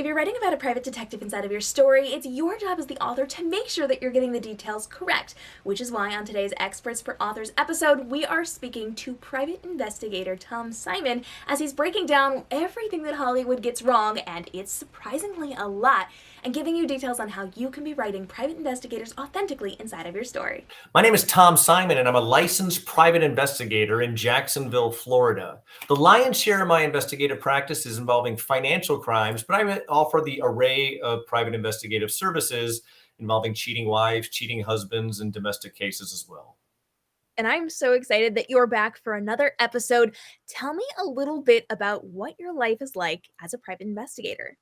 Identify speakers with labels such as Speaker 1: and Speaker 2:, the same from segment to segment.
Speaker 1: If you're writing about a private detective inside of your story, it's your job as the author to make sure that you're getting the details correct, which is why on today's Experts for Authors episode, we are speaking to private investigator Tom Simon as he's breaking down everything that Hollywood gets wrong, and it's surprisingly a lot, and giving you details on how you can be writing private investigators authentically inside of your story.
Speaker 2: My name is Tom Simon, and I'm a licensed private investigator in Jacksonville, Florida. The lion's share of my investigative practice is involving financial crimes, but I offer the array of private investigative services involving cheating wives, cheating husbands, and domestic cases as well.
Speaker 1: And I'm so excited that you're back for another episode. Tell me a little bit about what your life is like as a private investigator.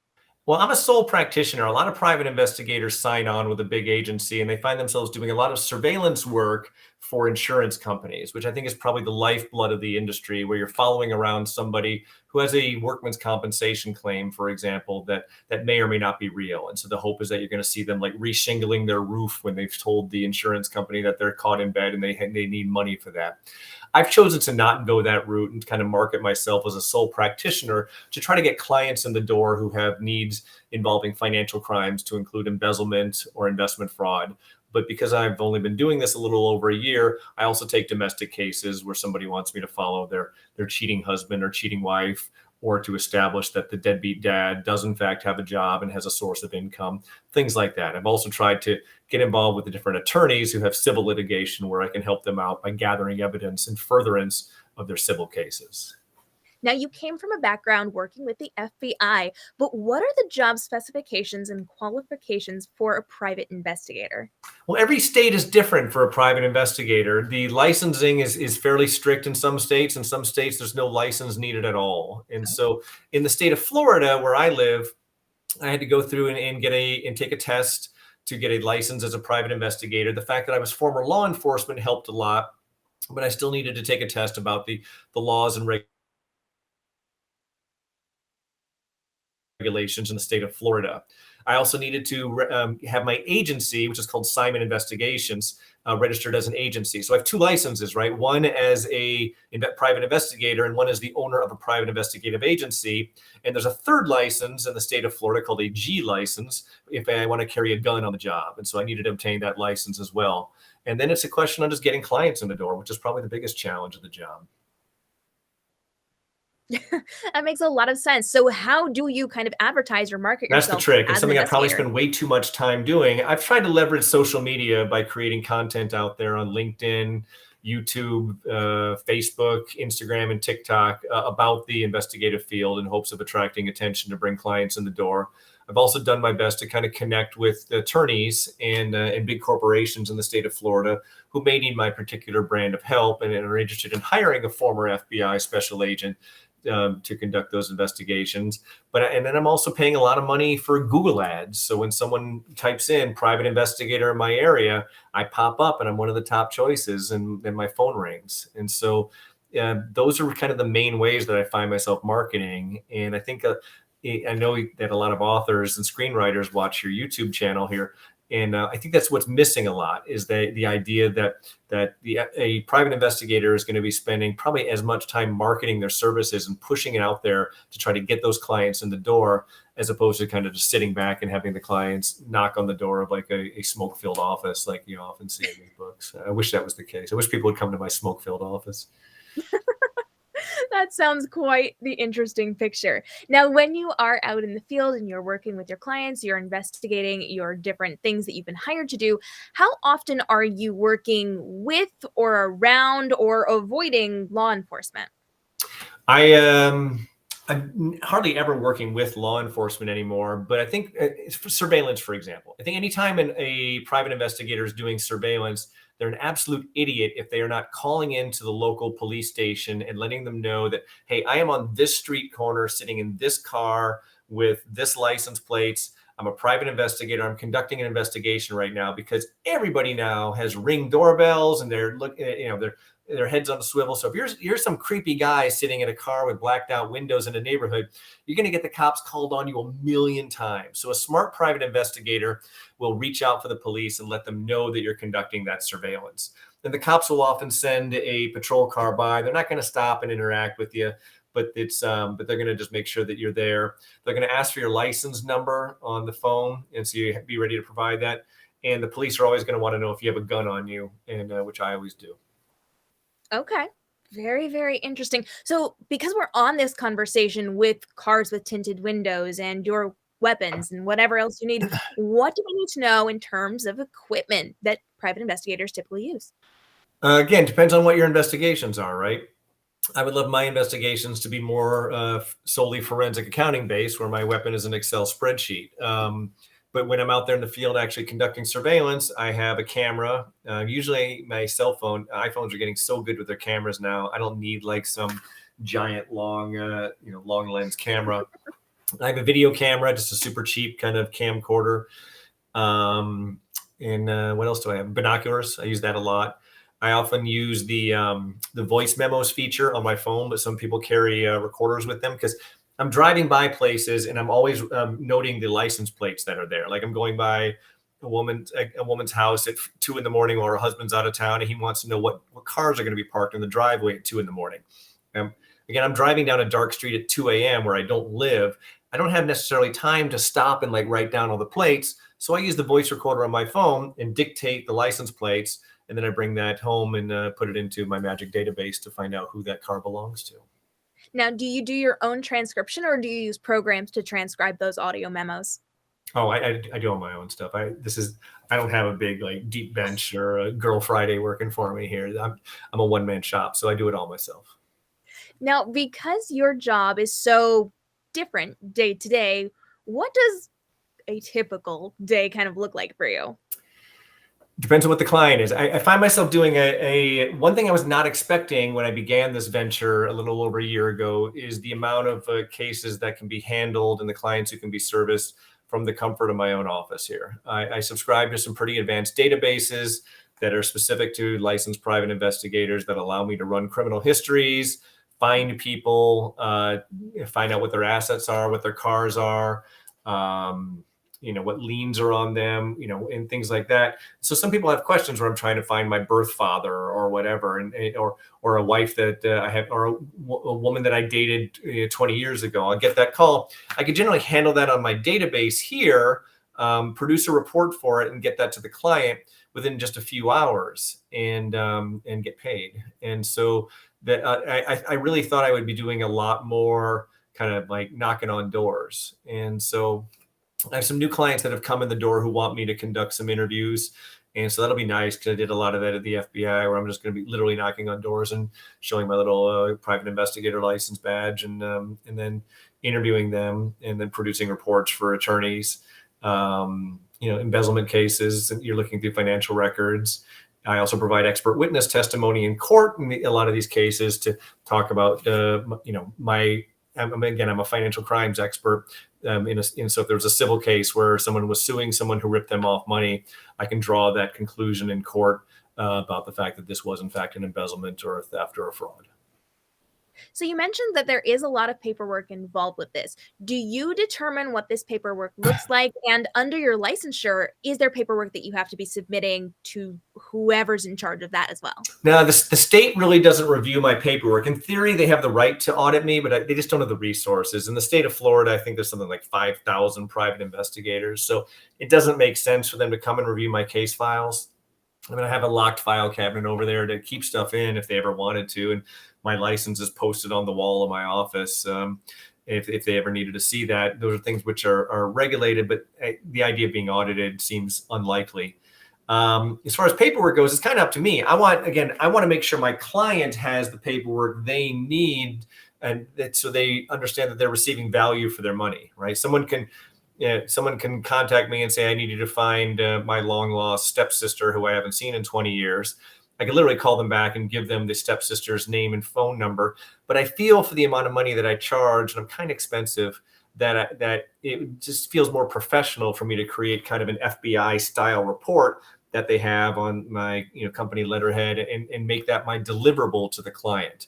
Speaker 2: Well, I'm a sole practitioner. A lot of private investigators sign on with a big agency and they find themselves doing a lot of surveillance work for insurance companies, which I think is probably the lifeblood of the industry, where you're following around somebody who has a workman's compensation claim, for example, that may or may not be real. And so the hope is that you're going to see them like reshingling their roof when they've told the insurance company that they're caught in bed and they need money for that. I've chosen to not go that route and kind of market myself as a sole practitioner to try to get clients in the door who have needs involving financial crimes, to include embezzlement or investment fraud. But because I've only been doing this a little over a year, I also take domestic cases where somebody wants me to follow their cheating husband or cheating wife, or to establish that the deadbeat dad does in fact have a job and has a source of income, things like that. I've also tried to get involved with the different attorneys who have civil litigation, where I can help them out by gathering evidence in furtherance of their civil cases.
Speaker 1: Now, you came from a background working with the FBI, but what are the job specifications and qualifications for a private investigator?
Speaker 2: Well, every state is different for a private investigator. The licensing is fairly strict in some states. In some states, there's no license needed at all. And so in the state of Florida, where I live, I had to go through and take a test to get a license as a private investigator. The fact that I was former law enforcement helped a lot, but I still needed to take a test about the laws and regulations in the state of Florida. I also needed to have my agency, which is called Simon Investigations, registered as an agency. So I have two licenses, right? One as a private investigator and one as the owner of a private investigative agency. And there's a third license in the state of Florida called a G license if I want to carry a gun on the job. And so I needed to obtain that license as well. And then it's a question of just getting clients in the door, which is probably the biggest challenge of the job.
Speaker 1: That makes a lot of sense. So how do you kind of advertise or market
Speaker 2: That's the
Speaker 1: yourself
Speaker 2: trick. It's
Speaker 1: as an
Speaker 2: something I probably
Speaker 1: investigator?
Speaker 2: spend way too much time doing. I've tried to leverage social media by creating content out there on LinkedIn, YouTube, Facebook, Instagram, and TikTok about the investigative field in hopes of attracting attention to bring clients in the door. I've also done my best to kind of connect with attorneys and big corporations in the state of Florida who may need my particular brand of help and are interested in hiring a former FBI special agent to conduct those investigations. And then I'm also paying a lot of money for Google ads. So when someone types in private investigator in my area, I pop up and I'm one of the top choices, and then my phone rings. And so those are kind of the main ways that I find myself marketing. And I think I know that a lot of authors and screenwriters watch your YouTube channel here. And I think that's what's missing a lot, is the idea that a private investigator is going to be spending probably as much time marketing their services and pushing it out there to try to get those clients in the door, as opposed to kind of just sitting back and having the clients knock on the door of like a smoke-filled office like you often see in these books. I wish that was the case. I wish people would come to my smoke-filled office.
Speaker 1: That sounds quite the interesting picture. Now, when you are out in the field and you're working with your clients, you're investigating your different things that you've been hired to do, how often are you working with or around or avoiding law enforcement?
Speaker 2: I'm hardly ever working with law enforcement anymore, but I think it's for surveillance, for example. I think anytime a private investigator is doing surveillance, they're an absolute idiot if they are not calling into the local police station and letting them know that, hey, I am on this street corner sitting in this car with this license plates. I'm a private investigator. I'm conducting an investigation right now, because everybody now has Ring doorbells and they're looking, their heads on a swivel. So if you're some creepy guy sitting in a car with blacked out windows in a neighborhood, you're going to get the cops called on you a million times. So a smart private investigator will reach out for the police and let them know that you're conducting that surveillance. And the cops will often send a patrol car by. They're not going to stop and interact with you, but but they're going to just make sure that you're there. They're going to ask for your license number on the phone, and so you be ready to provide that. And the police are always going to want to know if you have a gun on you, and which I always do.
Speaker 1: Okay. Very, very interesting. So, because we're on this conversation with cars with tinted windows and your weapons and whatever else you need, what do we need to know in terms of equipment that private investigators typically use?
Speaker 2: Again, depends on what your investigations are, right? I would love my investigations to be more solely forensic accounting based, where my weapon is an Excel spreadsheet. But when I'm out there in the field actually conducting surveillance, I have a camera. Usually my cell phone, iPhones are getting so good with their cameras now. I don't need like some giant long lens camera. I have a video camera, just a super cheap kind of camcorder. And what else do I have? Binoculars. I use that a lot. I often use the voice memos feature on my phone, but some people carry recorders with them because I'm driving by places and I'm always noting the license plates that are there. Like I'm going by a woman's house at 2 a.m. while her husband's out of town, and he wants to know what cars are going to be parked in the driveway at 2 a.m. Again, I'm driving down a dark street at 2 a.m. where I don't live. I don't have necessarily time to stop and like write down all the plates. So I use the voice recorder on my phone and dictate the license plates. And then I bring that home and put it into my magic database to find out who that car belongs to.
Speaker 1: Now, do you do your own transcription or do you use programs to transcribe those audio memos?
Speaker 2: Oh, I do all my own stuff. I don't have a big like deep bench or a Girl Friday working for me here. I'm a one-man shop, so I do it all myself.
Speaker 1: Now, because your job is so different day to day, what does a typical day kind of look like for you?
Speaker 2: Depends on what the client is. I find myself doing one thing I was not expecting when I began this venture a little over a year ago is the amount of cases that can be handled and the clients who can be serviced from the comfort of my own office here. I subscribe to some pretty advanced databases that are specific to licensed private investigators that allow me to run criminal histories, find people, find out what their assets are, what their cars are, what liens are on them, and things like that. So some people have questions where I'm trying to find my birth father or whatever, or a wife that I have, or a woman that I dated 20 years ago. I'll get that call. I could generally handle that on my database here, produce a report for it, and get that to the client within just a few hours, and get paid. And so that I really thought I would be doing a lot more kind of like knocking on doors. And so I have some new clients that have come in the door who want me to conduct some interviews. And so that'll be nice because I did a lot of that at the FBI, where I'm just going to be literally knocking on doors and showing my little private investigator license badge, and then interviewing them, and then producing reports for attorneys, embezzlement cases, and you're looking through financial records. I also provide expert witness testimony in court in a lot of these cases to talk about, I'm a financial crimes expert. So if there was a civil case where someone was suing someone who ripped them off money, I can draw that conclusion in court about the fact that this was in fact an embezzlement or a theft or a fraud.
Speaker 1: So you mentioned that there is a lot of paperwork involved with this. Do you determine what this paperwork looks like? And under your licensure, is there paperwork that you have to be submitting to whoever's in charge of that as well?
Speaker 2: Now, the state really doesn't review my paperwork. In theory, they have the right to audit me, but they just don't have the resources. In the state of Florida, I think there's something like 5,000 private investigators. So it doesn't make sense for them to come and review my case files. I mean, I have a locked file cabinet over there to keep stuff in if they ever wanted to. And my license is posted on the wall of my office. If they ever needed to see that, those are things which are regulated, but the idea of being audited seems unlikely. As far as paperwork goes, it's kind of up to me. I want to make sure my client has the paperwork they need, and so they understand that they're receiving value for their money, right? Someone can contact me and say, I need you to find my long lost stepsister who I haven't seen in 20 years. I could literally call them back and give them the stepsister's name and phone number. But I feel for the amount of money that I charge, and I'm kind of expensive, that it just feels more professional for me to create kind of an FBI style report that they have on my company letterhead, and make that my deliverable to the client.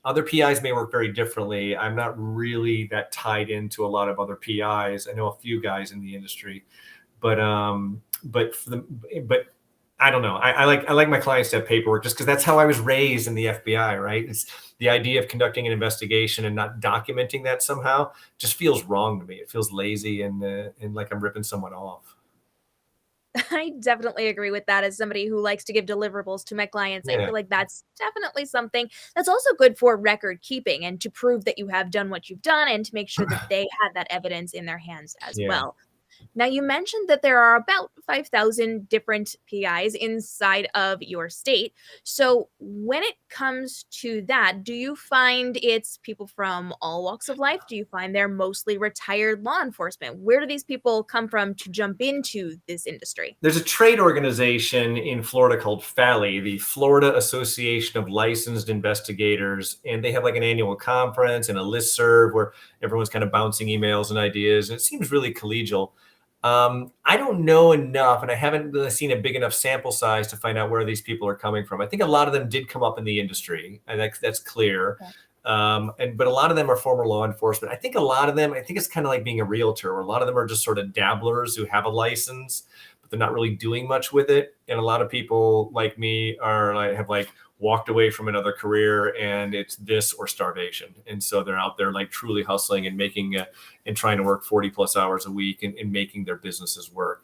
Speaker 2: Other PIs may work very differently. I'm not really that tied into a lot of other PIs. I know a few guys in the industry, but I don't know. I like my clients to have paperwork just because that's how I was raised in the FBI, right? It's the idea of conducting an investigation and not documenting that somehow just feels wrong to me. It feels lazy and like I'm ripping someone off.
Speaker 1: I definitely agree with that as somebody who likes to give deliverables to my clients. I
Speaker 2: Yeah.
Speaker 1: feel like that's definitely something that's also good for record keeping and to prove that you have done what you've done and to make sure that they have that evidence in their hands as
Speaker 2: Yeah.
Speaker 1: well. Now, you mentioned that there are about 5,000 different PIs inside of your state. So, when it comes to that, do you find it's people from all walks of life? Do you find they're mostly retired law enforcement? Where do these people come from to jump into this industry?
Speaker 2: There's a trade organization in Florida called FALI, the Florida Association of Licensed Investigators, and they have like an annual conference and a listserv where everyone's kind of bouncing emails and ideas. And it seems really collegial. I don't know enough, and I haven't really seen a big enough sample size to find out where these people are coming from. I think a lot of them did come up in the industry, and that's clear.
Speaker 1: Okay.
Speaker 2: But a lot of them are former law enforcement. I think a lot of them, I think it's kind of like being a realtor, where a lot of them are just sort of dabblers who have a license, but they're not really doing much with it. And a lot of people like me are like have like walked away from another career, and it's this or starvation. And so they're out there like truly hustling and making and trying to work 40 plus hours a week and making their businesses work.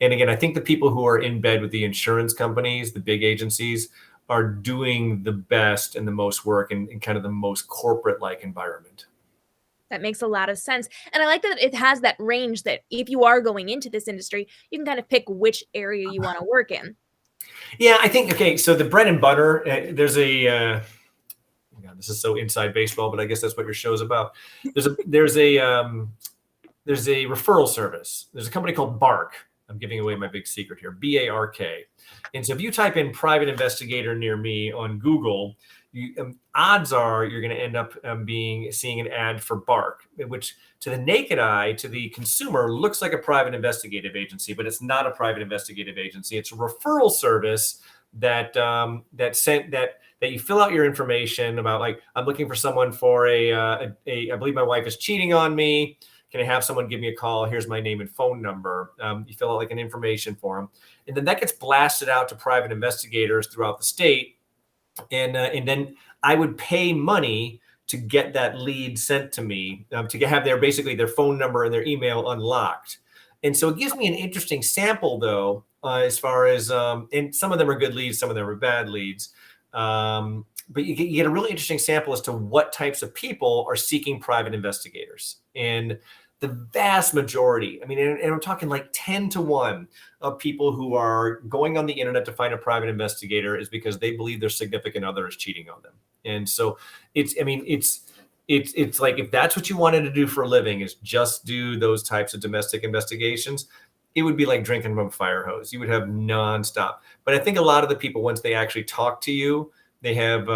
Speaker 2: And again, I think the people who are in bed with the insurance companies, the big agencies, are doing the best and the most work in kind of the most corporate like environment.
Speaker 1: That makes a lot of sense. And I like that it has that range that if you are going into this industry, you can kind of pick which area you want to work in.
Speaker 2: Yeah, I think, okay, so the bread and butter, there's God, this is so inside baseball, but I guess that's what your show's about. There's a referral service. There's a company called Bark. I'm giving away my big secret here, BARK. And so if you type in private investigator near me on Google, odds are you're going to end up seeing an ad for Bark, which to the naked eye, to the consumer, looks like a private investigative agency, but it's not a private investigative agency. It's a referral service that you fill out your information about, like, I'm looking for someone for I believe my wife is cheating on me. Can I have someone give me a call? Here's my name and phone number. You fill out like an information form, and then that gets blasted out to private investigators throughout the state. And then I would pay money to get that lead sent to me, to have basically their phone number and their email unlocked. And so it gives me an interesting sample, though, as far as and some of them are good leads, some of them are bad leads. But you get a really interesting sample as to what types of people are seeking private investigators. And the vast majority, I mean, and I'm talking like 10 to 1 of people who are going on the internet to find a private investigator is because they believe their significant other is cheating on them. And so it's like, if that's what you wanted to do for a living, is just do those types of domestic investigations, it would be like drinking from a fire hose. You would have nonstop. But I think a lot of the people, once they actually talk to you, they have,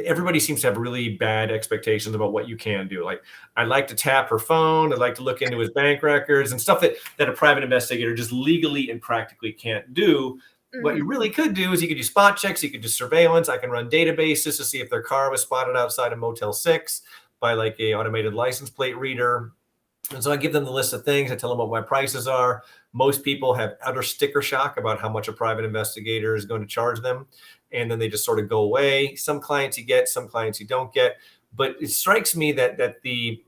Speaker 2: everybody seems to have really bad expectations about what you can do. Like, I'd like to tap her phone. I'd like to look into his bank records and stuff that a private investigator just legally and practically can't do. Mm-hmm. What you really could do is you could do spot checks. You could do surveillance. I can run databases to see if their car was spotted outside of Motel 6 by like a automated license plate reader. And so I give them the list of things. I tell them what my prices are. Most people have utter sticker shock about how much a private investigator is going to charge them. And then they just sort of go away. Some clients you get, some clients you don't get. But it strikes me that the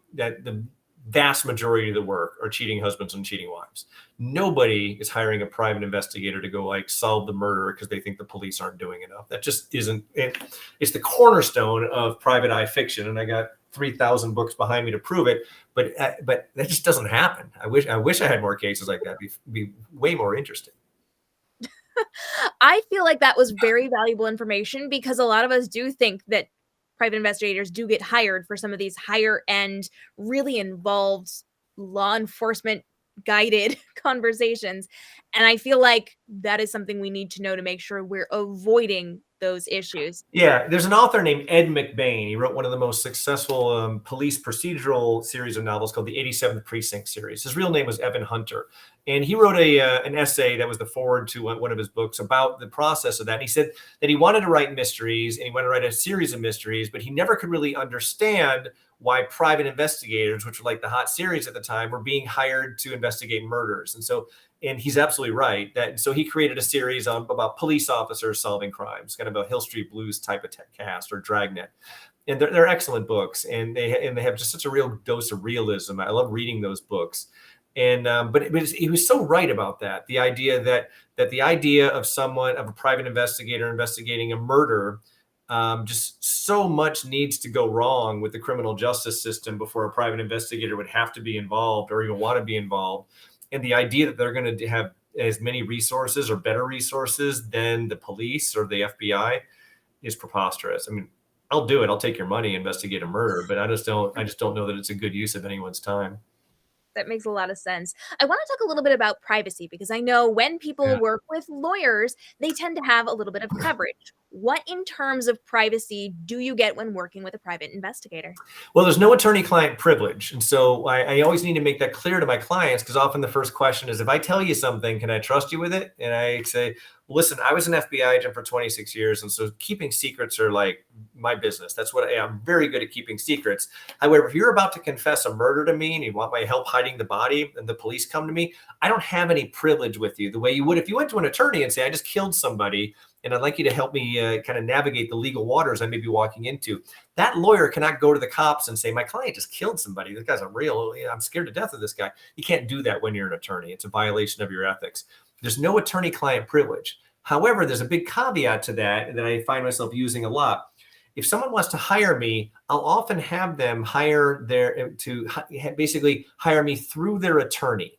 Speaker 2: vast majority of the work are cheating husbands and cheating wives. Nobody is hiring a private investigator to go like solve the murder because they think the police aren't doing enough. That just isn't it. It's the cornerstone of private eye fiction. And I got 3,000 books behind me to prove it, but that just doesn't happen. I wish I had more cases like that. Be way more interesting.
Speaker 1: I feel like that was very valuable information because a lot of us do think that private investigators do get hired for some of these higher end, really involved law enforcement guided conversations. And I feel like that is something we need to know to make sure we're avoiding those issues.
Speaker 2: Yeah, there's an author named Ed Mcbain. He wrote one of the most successful police procedural series of novels called the 87th Precinct series. His real name was Evan Hunter. And he wrote an essay that was the foreword to one of his books about the process of that. And he said that he wanted to write mysteries and he wanted to write a series of mysteries, but he never could really understand why private investigators, which were like the hot series at the time, were being hired to investigate murders. And he's absolutely right. So he created a series about police officers solving crimes, kind of a Hill Street Blues type of cast or Dragnet. And they're excellent books, and they have just such a real dose of realism. I love reading those books. And but he was so right about that. The idea that the idea of a private investigator investigating a murder, just so much needs to go wrong with the criminal justice system before a private investigator would have to be involved or even want to be involved. And the idea that they're going to have as many resources or better resources than the police or the FBI is preposterous. I mean, I'll do it. I'll take your money, investigate a murder, but I just don't know that it's a good use of anyone's time.
Speaker 1: That makes a lot of sense. I want to talk a little bit about privacy because I know when people work with lawyers, they tend to have a little bit of coverage. What in terms of privacy do you get when working with a private investigator?
Speaker 2: Well, there's no attorney-client privilege. And so I always need to make that clear to my clients, because often the first question is, if I tell you something, can I trust you with it? And I say, listen, I was an FBI agent for 26 years. And so keeping secrets are like my business. That's what I'm very good at, keeping secrets. However, if you're about to confess a murder to me and you want my help hiding the body and the police come to me, I don't have any privilege with you the way you would if you went to an attorney and say, I just killed somebody and I'd like you to help me kind of navigate the legal waters I may be walking into. That lawyer cannot go to the cops and say, my client just killed somebody. This guy's I'm scared to death of this guy. You can't do that when you're an attorney. It's a violation of your ethics. There's no attorney-client privilege. However, there's a big caveat to that I find myself using a lot. If someone wants to hire me, I'll often have them basically hire me through their attorney,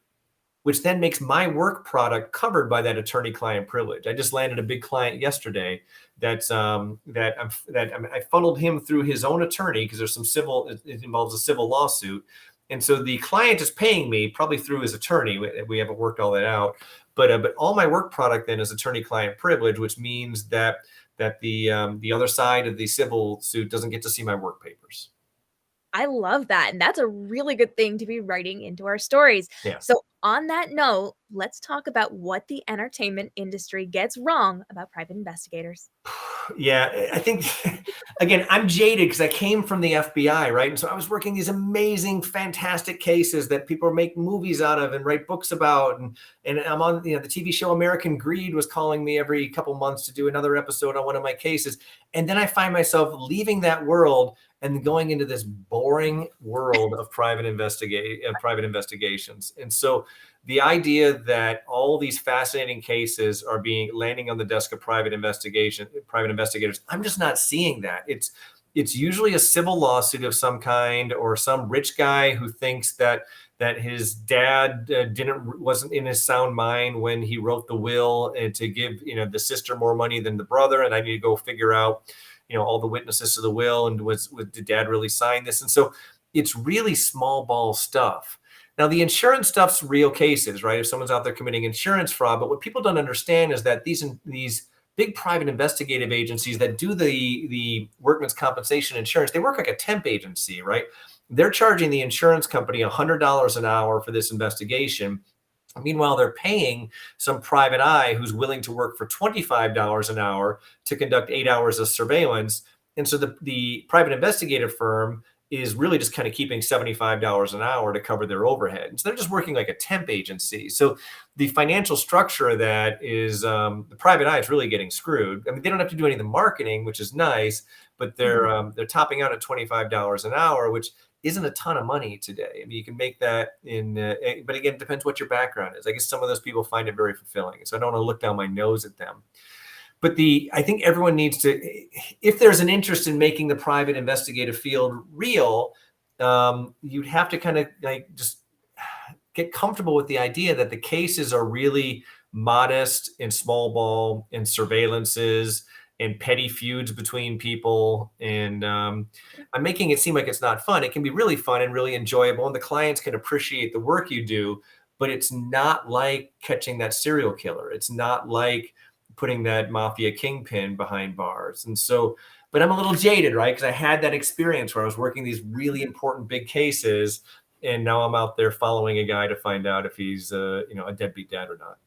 Speaker 2: which then makes my work product covered by that attorney-client privilege. I just landed a big client yesterday I funneled him through his own attorney because there's it involves a civil lawsuit. And so the client is paying me probably through his attorney. We haven't worked all that out, but all my work product then is attorney-client privilege, which means that the other side of the civil suit doesn't get to see my work papers.
Speaker 1: I love that. And that's a really good thing to be writing into our stories.
Speaker 2: Yeah.
Speaker 1: So on that note, let's talk about what the entertainment industry gets wrong about private investigators.
Speaker 2: Yeah, I think, again, I'm jaded because I came from the FBI, right? And so I was working these amazing, fantastic cases that people make movies out of and write books about. And I'm on, the TV show American Greed was calling me every couple months to do another episode on one of my cases. And then I find myself leaving that world and going into this boring world of private investigations. And so the idea that all these fascinating cases are landing on the desk of private investigators, I'm just not seeing that. It's usually a civil lawsuit of some kind, or some rich guy who thinks that his dad wasn't in his sound mind when he wrote the will and to give the sister more money than the brother, and I need to go figure out all the witnesses to the will, and did dad really sign this? And so it's really small ball stuff. Now, the insurance stuff's real cases, right? If someone's out there committing insurance fraud, but what people don't understand is that these big private investigative agencies that do the workman's compensation insurance, they work like a temp agency, right? They're charging the insurance company $100 an hour for this investigation. Meanwhile, they're paying some private eye who's willing to work for $25 an hour to conduct 8 hours of surveillance. And so the private investigative firm is really just kind of keeping $75 an hour to cover their overhead. And so they're just working like a temp agency. So the financial structure of that is the private eye is really getting screwed. I mean, they don't have to do any of the marketing, which is nice, but they're topping out at $25 an hour, which isn't a ton of money today. I mean, you can make that but again, it depends what your background is. I guess some of those people find it very fulfilling. So I don't want to look down my nose at them. But I think everyone needs to, if there's an interest in making the private investigative field real, you'd have to kind of just get comfortable with the idea that the cases are really modest and small ball and surveillances and petty feuds between people. And I'm making it seem like it's not fun. It can be really fun and really enjoyable, and the clients can appreciate the work you do, but it's not like catching that serial killer. It's not like putting that mafia kingpin behind bars. And so, but I'm a little jaded, right? Because I had that experience where I was working these really important big cases, And now I'm out there following a guy to find out if he's a deadbeat dad or not.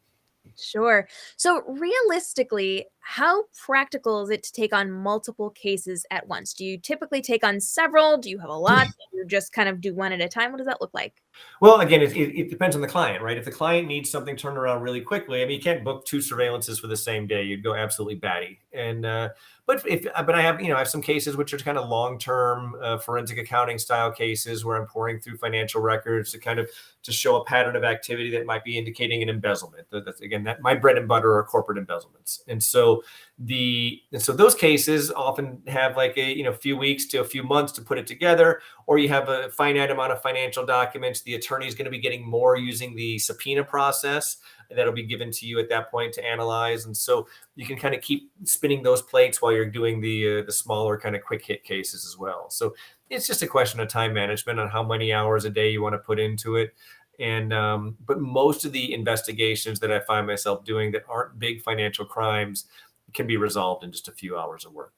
Speaker 1: Sure. So realistically, how practical is it to take on multiple cases at once? Do you typically take on several? Do you have a lot? Do you just kind of do one at a time? What does that look like?
Speaker 2: Well, again, it depends on the client, right? If the client needs something turned around really quickly, I mean, you can't book 2 surveillances for the same day. You'd go absolutely batty. And but I have I have some cases which are kind of long-term forensic accounting style cases where I'm pouring through financial records to show a pattern of activity that might be indicating an embezzlement. That's again, that my bread and butter are corporate embezzlements. And so those cases often have like a few weeks to a few months to put it together, or you have a finite amount of financial documents. The attorney is going to be getting more using the subpoena process that'll be given to you at that point to analyze. And so you can kind of keep spinning those plates while you're doing the smaller kind of quick hit cases as well. So it's just a question of time management on how many hours a day you want to put into it. And but most of the investigations that I find myself doing that aren't big financial crimes can be resolved in just a few hours of work.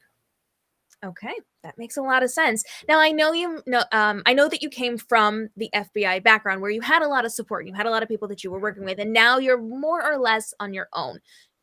Speaker 1: Okay, that makes a lot of sense. Now I know that you came from the FBI background where you had a lot of support, you had a lot of people that you were working with, and now you're more or less on your own.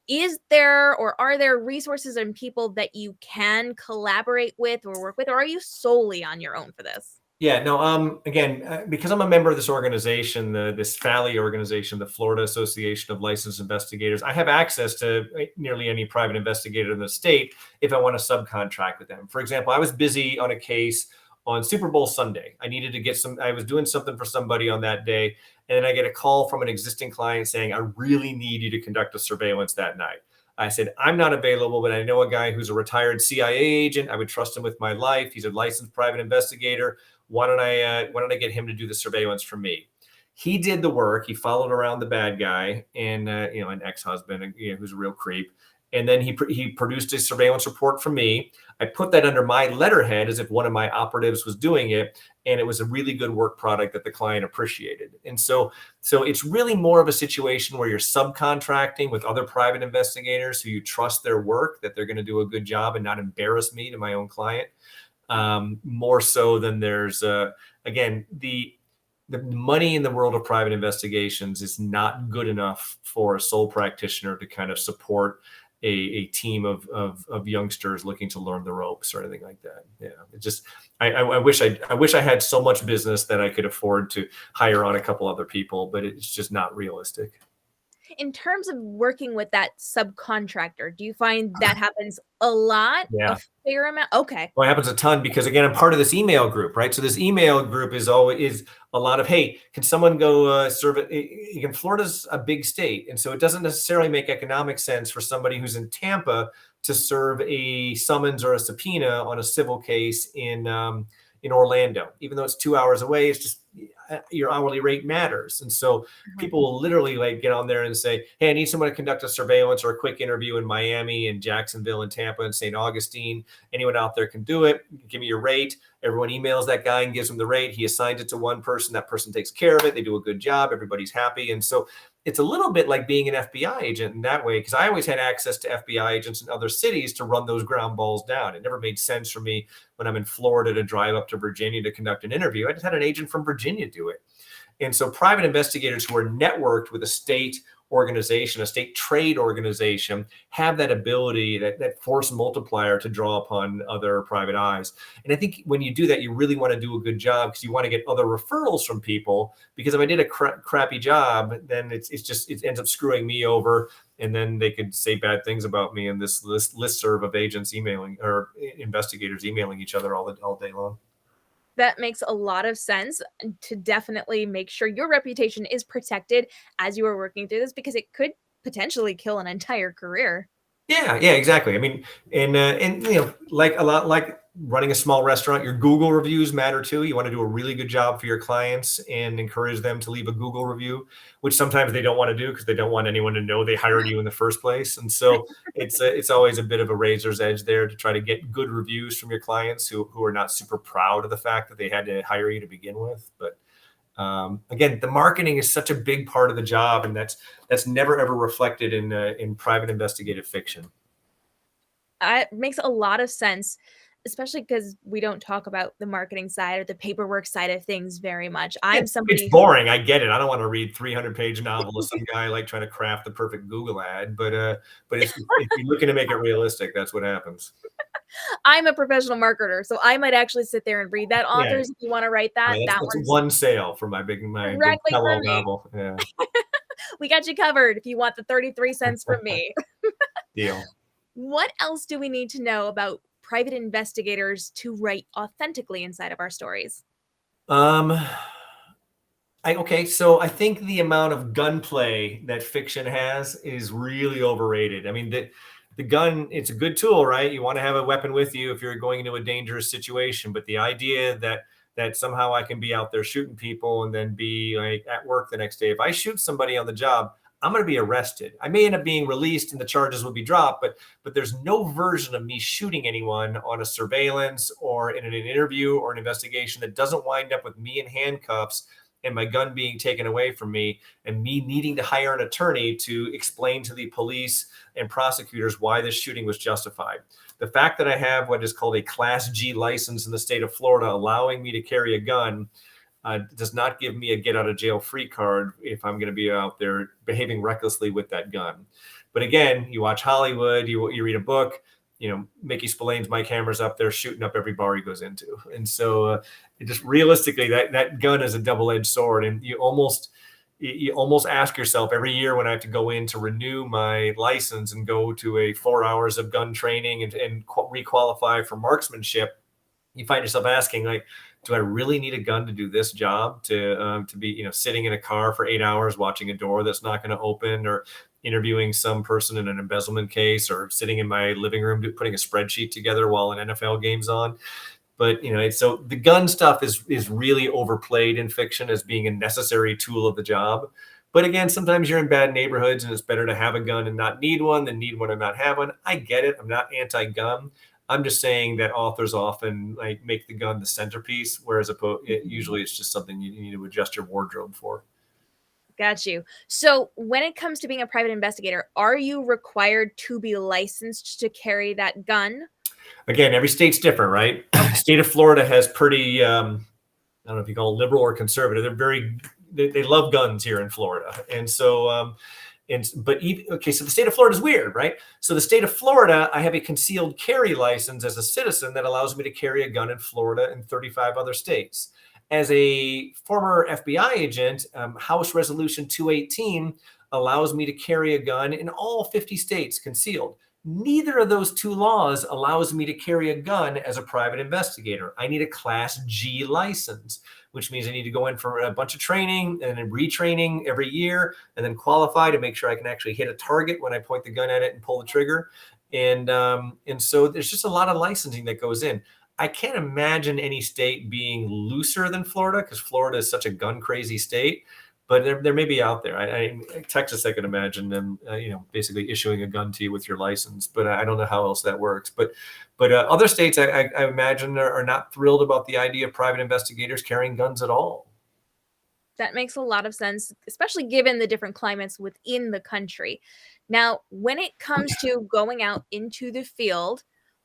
Speaker 1: Is there or are there resources and people that you can collaborate with or work with, or are you solely on your own for this?
Speaker 2: Yeah, no, again, because I'm a member of this organization, this FALI organization, the Florida Association of Licensed Investigators, I have access to nearly any private investigator in the state if I want to subcontract with them. For example, I was busy on a case on Super Bowl Sunday. I was doing something for somebody on that day, and then I get a call from an existing client saying, I really need you to conduct a surveillance that night. I said, I'm not available, but I know a guy who's a retired CIA agent. I would trust him with my life. He's a licensed private investigator. Why don't I get him to do the surveillance for me? He did the work. He followed around the bad guy and an ex-husband who's a real creep. And then he produced a surveillance report for me. I put that under my letterhead as if one of my operatives was doing it, and it was a really good work product that the client appreciated. And so it's really more of a situation where you're subcontracting with other private investigators who you trust their work, that they're going to do a good job and not embarrass me to my own client. More so than there's again, the money in the world of private investigations is not good enough for a sole practitioner to kind of support a team of youngsters looking to learn the ropes or anything like that. Yeah, it just I wish I had so much business that I could afford to hire on a couple other people, but it's just not realistic.
Speaker 1: In terms of working with that subcontractor, do you find that happens a lot? A
Speaker 2: Yeah.
Speaker 1: fair amount? Okay.
Speaker 2: Well, it happens a ton because again, I'm part of this email group, right? So this email group is always a lot of, hey, can someone go serve it? Again, Florida's a big state, and so it doesn't necessarily make economic sense for somebody who's in Tampa to serve a summons or a subpoena on a civil case in Orlando, even though it's 2 hours away. It's just your hourly rate matters, and so
Speaker 1: Mhm.
Speaker 2: people will literally like get on there and say, hey, I need someone to conduct a surveillance or a quick interview in Miami and Jacksonville and Tampa and St. Augustine. Anyone out there can do it. Give me your rate. Everyone emails that guy and gives him the rate. He assigns it to one person. That person takes care of it. They do a good job. Everybody's happy. And so it's a little bit like being an FBI agent in that way, because I always had access to FBI agents in other cities to run those ground balls down. It never made sense for me when I'm in Florida to drive up to Virginia to conduct an interview. I just had an agent from Virginia do it. And so private investigators who are networked with a state organization, a state trade organization, have that ability, that force multiplier to draw upon other private eyes. And I think when you do that, you really want to do a good job because you want to get other referrals from people. Because if I did a crappy job, then it ends up screwing me over. And then they could say bad things about me in this listserv of agents emailing or investigators emailing each other all day long.
Speaker 1: That makes a lot of sense to definitely make sure your reputation is protected as you are working through this because it could potentially kill an entire career.
Speaker 2: Yeah, exactly. I mean, and like a lot like running a small restaurant, your Google reviews matter too. You want to do a really good job for your clients and encourage them to leave a Google review, which sometimes they don't want to do because they don't want anyone to know they hired you in the first place. And so it's always a bit of a razor's edge there to try to get good reviews from your clients who are not super proud of the fact that they had to hire you to begin with. But again, the marketing is such a big part of the job, and that's never ever reflected in private investigative fiction.
Speaker 1: It makes a lot of sense. especially because we don't talk about the marketing side or the paperwork side of things very much.
Speaker 2: Yeah,
Speaker 1: I'm
Speaker 2: it's
Speaker 1: somebody who
Speaker 2: boring. I get it. I don't want to read 300-page novel of some guy like trying to craft the perfect Google ad, but if you're looking to make it realistic, that's what happens.
Speaker 1: I'm a professional marketer, so I might actually sit there and read that.
Speaker 2: Yeah.
Speaker 1: Authors, if you want to write
Speaker 2: All
Speaker 1: that,
Speaker 2: right,
Speaker 1: that
Speaker 2: that's
Speaker 1: one's
Speaker 2: one sale for my big
Speaker 1: directly for
Speaker 2: tell-all
Speaker 1: me.
Speaker 2: novel. Yeah,
Speaker 1: We got you covered if you want the 33 cents from me.
Speaker 2: deal.
Speaker 1: What else do we need to know about private investigators to write authentically inside of our stories?
Speaker 2: Um, okay, so I think the amount of gunplay that fiction has is really overrated. I mean, the gun, it's a good tool, right? You want to have a weapon with you if you're going into a dangerous situation, but the idea that somehow I can be out there shooting people and then be like at work the next day. If I shoot somebody on the job, I'm going to be arrested. I may end up being released and the charges will be dropped, but there's no version of me shooting anyone on a surveillance or in an interview or an investigation that doesn't wind up with me in handcuffs and my gun being taken away from me and me needing to hire an attorney to explain to the police and prosecutors why this shooting was justified. The fact that I have what is called a Class G license in the state of Florida, allowing me to carry a gun, does not give me a get out of jail free card if I'm going to be out there behaving recklessly with that gun. But again, you watch Hollywood, you read a book, Mickey Spillane's My Camera's up there shooting up every bar he goes into. And so it just realistically, that gun is a double-edged sword. And you almost ask yourself every year when I have to go in to renew my license and go to a 4 hours of gun training and requalify for marksmanship, you find yourself asking, like, do I really need a gun to do this job? To be sitting in a car for 8 hours watching a door that's not going to open, or interviewing some person in an embezzlement case, or sitting in my living room putting a spreadsheet together while an NFL game's on. But so the gun stuff is really overplayed in fiction as being a necessary tool of the job. But again, sometimes you're in bad neighborhoods and it's better to have a gun and not need one than need one and not have one. I get it. I'm not anti-gun. I'm just saying that authors often like make the gun the centerpiece, whereas usually it's just something you need to adjust your wardrobe for.
Speaker 1: Got you. So, when it comes to being a private investigator, are you required to be licensed to carry that gun?
Speaker 2: Again, every state's different, right?
Speaker 1: Okay.
Speaker 2: State of Florida has pretty, I don't know if you call it liberal or conservative. They love guns here in Florida. And so, so the state of Florida is weird, right? So the state of Florida, I have a concealed carry license as a citizen that allows me to carry a gun in Florida and 35 other states. As a former FBI agent, House Resolution 218 allows me to carry a gun in all 50 states concealed. Neither of those two laws allows me to carry a gun as a private investigator. I need a Class G license, which means I need to go in for a bunch of training and then retraining every year and then qualify to make sure I can actually hit a target when I point the gun at it and pull the trigger. And so there's just a lot of licensing that goes in. I can't imagine any state being looser than Florida, because Florida is such a gun crazy state. But there may be out there. Texas, I can imagine them, basically issuing a gun to you with your license. But I don't know how else that works. But other states, I imagine, are not thrilled about the idea of private investigators carrying guns at all.
Speaker 1: That makes a lot of sense, especially given the different climates within the country. Now, when it comes to going out into the field,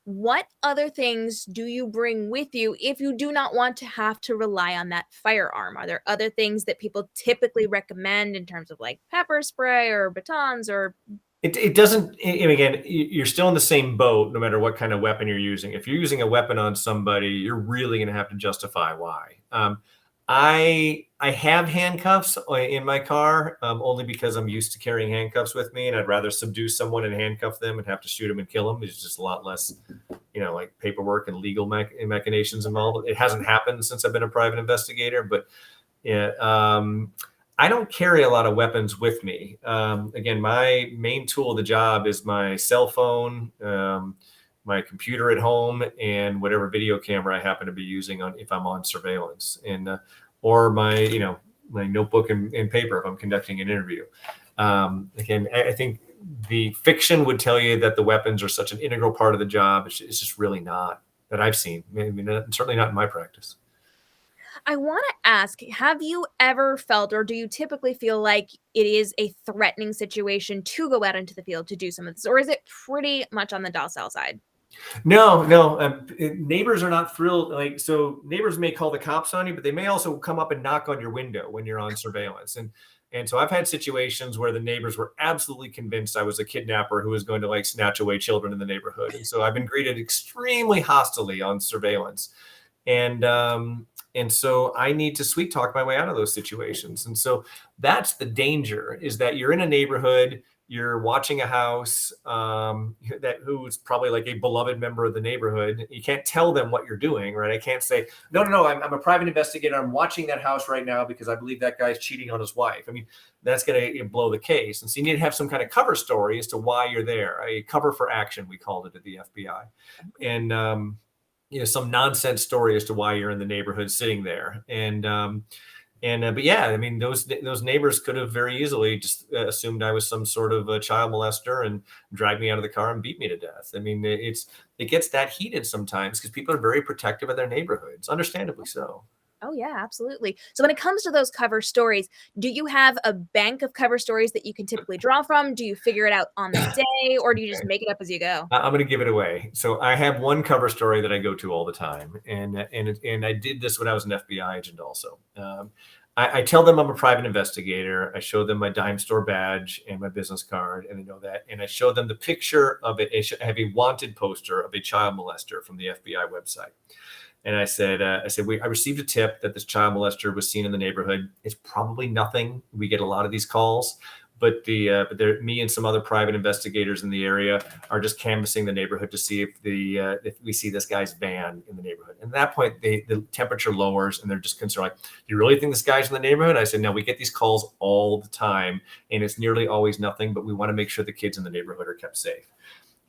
Speaker 1: what other things do you bring with you if you do not want to have to rely on that firearm? Are there other things that people typically recommend in terms of like pepper spray or batons or
Speaker 2: It doesn't, and again, you're still in the same boat no matter what kind of weapon you're using. If you're using a weapon on somebody, you're really going to have to justify why. I have handcuffs in my car, only because I'm used to carrying handcuffs with me, and I'd rather subdue someone and handcuff them and have to shoot them and kill them. It's just a lot less, like paperwork and legal machinations involved. It hasn't happened since I've been a private investigator, but yeah. I don't carry a lot of weapons with me. Again, my main tool of the job is my cell phone, my computer at home, and whatever video camera I happen to be using if I'm on surveillance, and or my my notebook and paper if I'm conducting an interview. Again, I think the fiction would tell you that the weapons are such an integral part of the job. It's just really not, that I've seen. I mean, certainly not in my practice.
Speaker 1: I want to ask, have you ever felt, or do you typically feel like it is a threatening situation to go out into the field to do some of this, or is it pretty much on the docile side?
Speaker 2: No. Neighbors are not thrilled. Like, so neighbors may call the cops on you, but they may also come up and knock on your window when you're on surveillance. And so I've had situations where the neighbors were absolutely convinced I was a kidnapper who was going to like snatch away children in the neighborhood. And so I've been greeted extremely hostilely on surveillance. And so I need to sweet talk my way out of those situations. And so that's the danger, is that you're in a neighborhood, you're watching a house who's probably like a beloved member of the neighborhood. You can't tell them what you're doing, right? I can't say, no, I'm a private investigator. I'm watching that house right now because I believe that guy's cheating on his wife. I mean, that's going to blow the case. And so you need to have some kind of cover story as to why you're there. A cover for action, we called it at the FBI. And, some nonsense story as to why you're in the neighborhood sitting there. But yeah, I mean, those neighbors could have very easily just assumed I was some sort of a child molester and dragged me out of the car and beat me to death. I mean, it gets that heated sometimes because people are very protective of their neighborhoods, understandably so.
Speaker 1: Oh, yeah, absolutely. So when it comes to those cover stories, do you have a bank of cover stories that you can typically draw from? Do you figure it out on the day, or do you just make it up as you go?
Speaker 2: I'm going to give it away. So I have one cover story that I go to all the time. And I did this when I was an FBI agent also. I tell them I'm a private investigator. I show them my dime store badge and my business card, and they know that. And I show them the picture of it. I have a wanted poster of a child molester from the FBI website. And I said, I received a tip that this child molester was seen in the neighborhood. It's probably nothing. We get a lot of these calls, but me and some other private investigators in the area are just canvassing the neighborhood to see if we see this guy's van in the neighborhood. And at that point, the temperature lowers, and they're just concerned, like, do you really think this guy's in the neighborhood? I said, no, we get these calls all the time, and it's nearly always nothing, but we want to make sure the kids in the neighborhood are kept safe.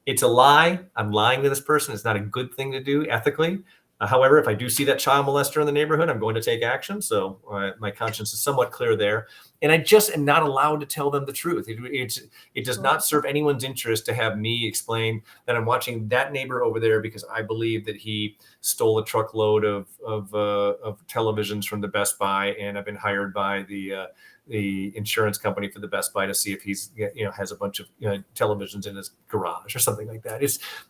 Speaker 2: It's a lie. I'm lying to this person. It's not a good thing to do ethically. However, if I do see that child molester in the neighborhood, I'm going to take action. So my conscience is somewhat clear there. And I just am not allowed to tell them the truth. It does not serve anyone's interest to have me explain that I'm watching that neighbor over there because I believe that he stole a truckload of televisions from the Best Buy, and I've been hired by the insurance company for the Best Buy to see if he's has a bunch of televisions in his garage or something like that.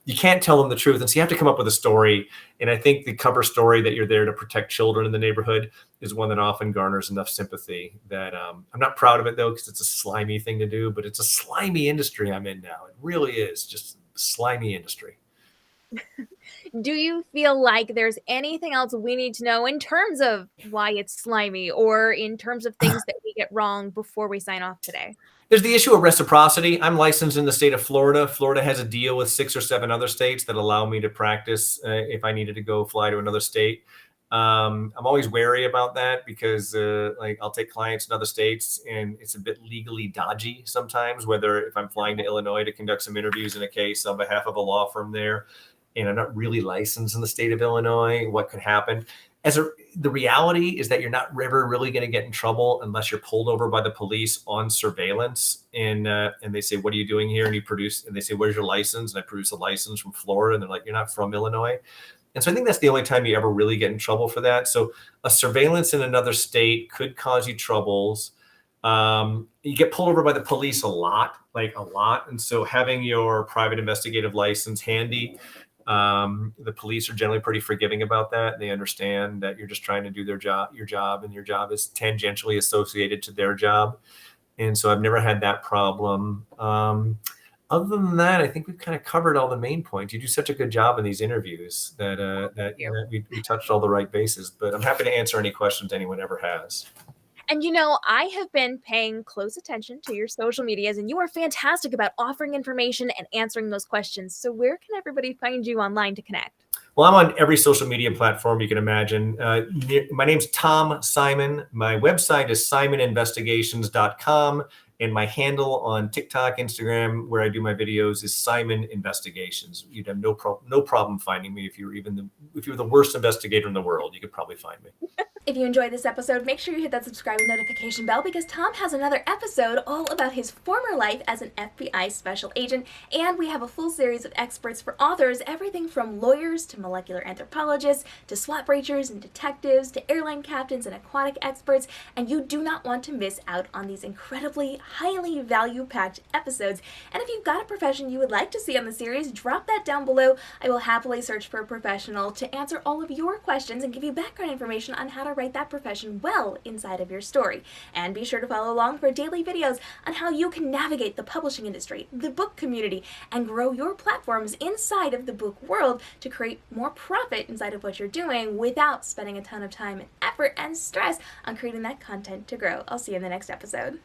Speaker 2: You can't tell them the truth, and so you have to come up with a story. And I think the cover story that you're there to protect children in the neighborhood is one that often garners enough sympathy that I'm not proud of it though, because it's a slimy thing to do, but it's a slimy industry I'm in now. It really is just a slimy industry.
Speaker 1: Do you feel like there's anything else we need to know in terms of why it's slimy, or in terms of things that we get wrong before we sign off today?
Speaker 2: There's the issue of reciprocity. I'm licensed in the state of Florida. Florida has a deal with 6 or 7 other states that allow me to practice if I needed to go fly to another state. I'm always wary about that because I'll take clients in other states, and it's a bit legally dodgy sometimes, whether if I'm flying to Illinois to conduct some interviews in a case on behalf of a law firm there, and I'm not really licensed in the state of Illinois, what could happen? The reality is that you're not ever really going to get in trouble unless you're pulled over by the police on surveillance, and they say, "What are you doing here?" And they say, "Where's your license?" And I produce a license from Florida, and they're like, "You're not from Illinois." And so I think that's the only time you ever really get in trouble for that. So a surveillance in another state could cause you troubles. You get pulled over by the police a lot. And so having your private investigative license handy, the police are generally pretty forgiving about that. They understand that you're just trying to do your job, and your job is tangentially associated to their job. And so I've never had that problem. Other than that, I think we've kind of covered all the main points. You do such a good job in these interviews that we touched all the right bases, but I'm happy to answer any questions anyone ever has.
Speaker 1: And I have been paying close attention to your social medias, and you are fantastic about offering information and answering those questions. So where can everybody find you online to connect?
Speaker 2: Well, I'm on every social media platform you can imagine. My name's Tom Simon. My website is simoninvestigations.com. And my handle on TikTok, Instagram, where I do my videos, is Simon Investigations. You'd have no problem finding me. If you're the worst investigator in the world, you could probably find me.
Speaker 1: If you enjoyed this episode, make sure you hit that subscribe and notification bell, because Tom has another episode all about his former life as an FBI special agent, and we have a full series of experts for authors, everything from lawyers to molecular anthropologists to SWAT breachers and detectives to airline captains and aquatic experts, and you do not want to miss out on these incredibly highly value-packed episodes. And if you've got a profession you would like to see on the series, drop that down below. I will happily search for a professional to answer all of your questions and give you background information on how to write that profession well inside of your story. And be sure to follow along for daily videos on how you can navigate the publishing industry, the book community, and grow your platforms inside of the book world to create more profit inside of what you're doing without spending a ton of time and effort and stress on creating that content to grow. I'll see you in the next episode.